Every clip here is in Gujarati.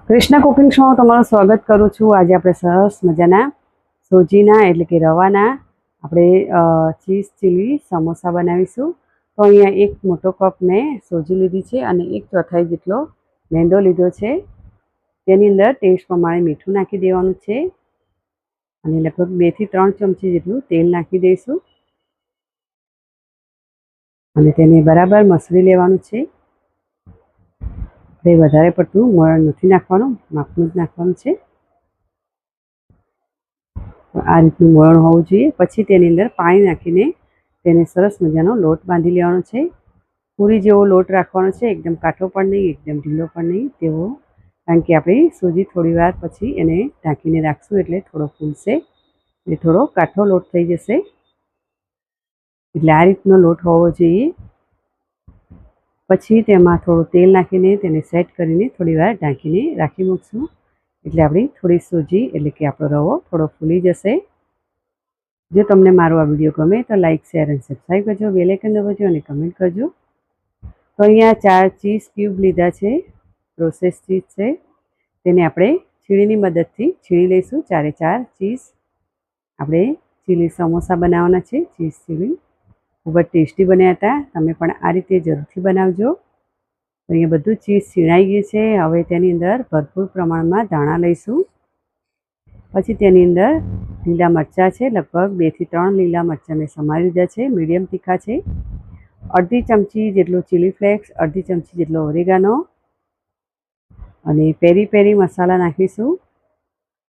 કૃષ્ણ કુકિંગ શો તમારું સ્વાગત કરું છું। આજે આપણે સરસ મજાના સોજીના એટલે કે રવાના આપણે ચીઝ ચીલી સમોસા બનાવીશું। તો અહીંયા એક મોટો કપ મેં સોજી લીધી છે અને 1/4 જેટલો મેંદો લીધો છે। તેની અંદર ટેસ્ટ પ્રમાણે મીઠું નાખી દેવાનું છે અને લગભગ 2 થી 3 ચમચી જેટલું તેલ નાખી દઈશું અને તેને બરાબર મસળી લેવાનું છે। વધારે પડતું મોણ નથી નાખવાનું, માપનું જ નાખવાનું છે। આ રીતનું મોણ હોવું જોઈએ। પછી તેની અંદર પાણી નાખીને તેને સરસ મજાનો લોટ બાંધી લેવાનો છે। પૂરી જેવો લોટ રાખવાનો છે, એકદમ કાઠો પણ નહીં, એકદમ ઢીલો પણ નહીં તેવો, કારણ કે આપણે સૂજી થોડી વાર પછી એને ઢાંકીને રાખશું એટલે થોડો ફૂલશે એટલે થોડો કાઠો લોટ થઈ જશે। એટલે આ રીતનો લોટ હોવો જોઈએ। પછી તેમાં થોડું તેલ નાખીને તેને સેટ કરીને થોડી વાર ઢાંકીને રાખી મૂકશું એટલે આપણી થોડી સૂજી એટલે કે આપણો રવો થોડો ફૂલી જશે। જો તમને મારો આ વિડીયો ગમે તો લાઇક, શેર અને સબસ્ક્રાઈબ કરજો, બેલ આઇકન દબાવજો અને કમેન્ટ કરજો। તો અહીંયા 4 ચીઝ ક્યુબ લીધા છે, પ્રોસેસ ચીઝ છે, તેને આપણે છીણીની મદદથી છીણી લઈશું। 4 ચીઝ આપણે ચીલી સમોસા બનાવવાના છે। ચીઝ ચીલી ખૂબ જ ટેસ્ટી બન્યા હતા, તમે પણ આ રીતે જરૂરથી બનાવજો। તો અહીંયા બધું ચીઝ છીણાઈ ગયું છે। હવે તેની અંદર ભરપૂર પ્રમાણમાં ધાણા લઈશું। પછી તેની અંદર લીલા મરચાં છે, લગભગ 2 થી 3 લીલા મરચાં મેં સમારી લીધા છે, મીડિયમ તીખા છે। અડધી ચમચી જેટલો ચીલી ફ્લેક્સ, અડધી ચમચી જેટલો ઓરેગાનો અને પેરી પેરી મસાલા નાખીશું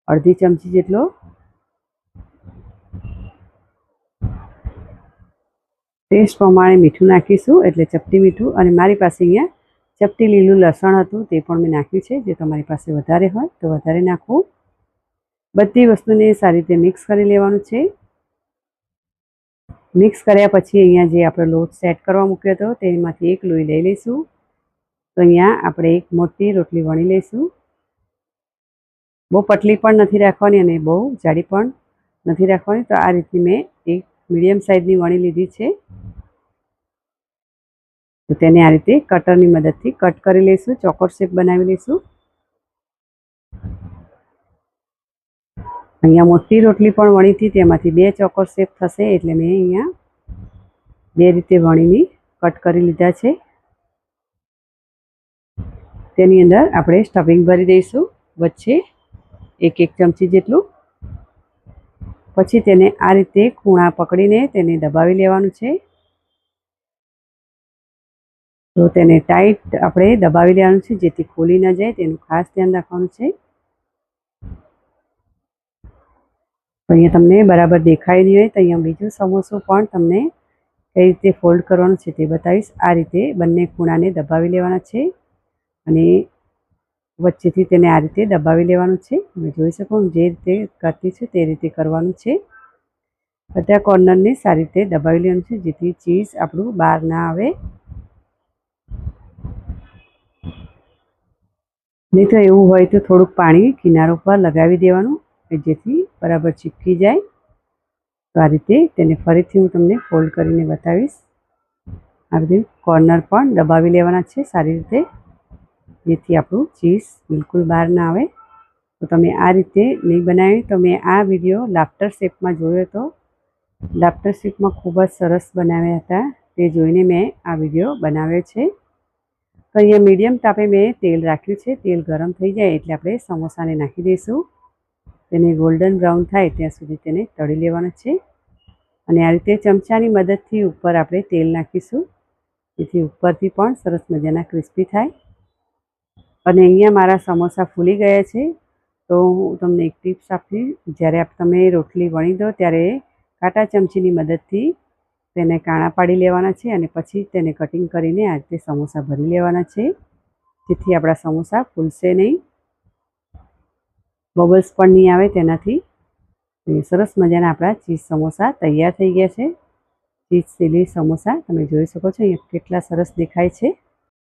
અડધી ચમચી જેટલો। ટેસ્ટ પ્રમાણે મીઠું નાખીશું એટલે ચપટી મીઠું, અને મારી પાસે અહીંયા ચપટી લીલું લસણ હતું તે પણ મેં નાખ્યું છે। જો તમારી પાસે વધારે હોય તો વધારે નાખવું। બધી વસ્તુને સારી રીતે મિક્સ કરી લેવાનું છે। મિક્સ કર્યા પછી અહીંયા જે આપણે લોટ સેટ કરવા મૂક્યો હતો તેમાંથી એક લોઈ લઈ લઈશું। તો અહીંયા આપણે એક મોટી રોટલી વણી લઈશું। બહુ પતલી પણ નથી રાખવાની અને બહુ જાડી પણ નથી રાખવાની। તો આ રીતની મેં એક મીડિયમ સાઇઝની વણી લીધી છે। તો તેને આ રીતે કટરની મદદથી કટ કરી લઈશું, ચોકોર શેપ બનાવી લઈશું। અહીંયા મોટી રોટલી પણ વણી હતી, તેમાંથી 2 ચોકોર શેપ થશે એટલે મેં અહીંયા 2 રીતે વણીને કટ કરી લીધા છે। તેની અંદર આપણે સ્ટફિંગ ભરી દઈશું, વચ્ચે 1 ચમચી જેટલું। પછી તેને આ રીતે ખૂણા પકડીને તેને દબાવી લેવાનું છે। તો તેને ટાઈટ આપણે દબાવી લેવાનું છે જેથી ખોલી ન જાય, તેનું ખાસ ધ્યાન રાખવાનું છે। તો અહીંયા તમને બરાબર દેખાય નહીં હોય તો અહીંયા બીજું સમોસું પણ તમને કઈ રીતે ફોલ્ડ કરવાનું છે તે બતાવીશ। આ રીતે બંને ખૂણાને દબાવી લેવાના છે અને વચ્ચેથી તેને આ રીતે દબાવી લેવાનું છે। તમે જોઈ શકો જે રીતે કરતી છે તે રીતે કરવાનું છે। બધા કોર્નરને સારી રીતે દબાવી લેવાનું છે જેથી ચીઝ આપણું બહાર ના આવે। નહીં તો એવું હોય તો થોડુંક પાણી કિનારો પર લગાવી દેવાનું જેથી બરાબર ચીપકી જાય। તો આ રીતે તેને ફરીથી હું તમને ફોલ્ડ કરીને બતાવીશ। આ રીતે કોર્નર પણ દબાવી લેવાના છે સારી રીતે જેથી આપણું ચીઝ બિલકુલ બહાર ના આવે। તો તમે આ રીતે નહીં બનાવી તો મેં આ વિડીયો લાફ્ટર શેપમાં જોયો હતો, લાફ્ટર શેપમાં ખૂબ જ સરસ બનાવ્યા હતા, તે જોઈને મેં આ વિડીયો બનાવ્યો છે। તો અહીંયા મીડિયમ તાપે મેં તેલ રાખ્યું છે। તેલ ગરમ થઈ જાય એટલે આપણે સમોસાને નાખી દઈશું। તેને ગોલ્ડન બ્રાઉન થાય ત્યાં સુધી તેને તળી લેવાના છે અને આ રીતે ચમચાની મદદથી ઉપર આપણે તેલ નાખીશું જેથી ઉપરથી પણ સરસ મજાના ક્રિસ્પી થાય। અને અહીંયા મારા સમોસા ફૂલી ગયા છે। તો હું તમને એક ટિપ્સ આપી, જ્યારે તમે રોટલી વણી દો ત્યારે કાંટા ચમચીની મદદથી તેને કાણા પાડી લેવાના છે અને પછી તેને કટિંગ કરીને આ રીતે સમોસા ભરી લેવાના છે જેથી આપણા સમોસા ફૂલશે નહીં, બબલ્સ પણ નહીં આવે તેનાથી। સરસ મજાના આપણા ચીઝ સમોસા તૈયાર થઈ ગયા છે। ચીઝ ચીલી સમોસા તમે જોઈ શકો છો અહીંયા કેટલા સરસ દેખાય છે।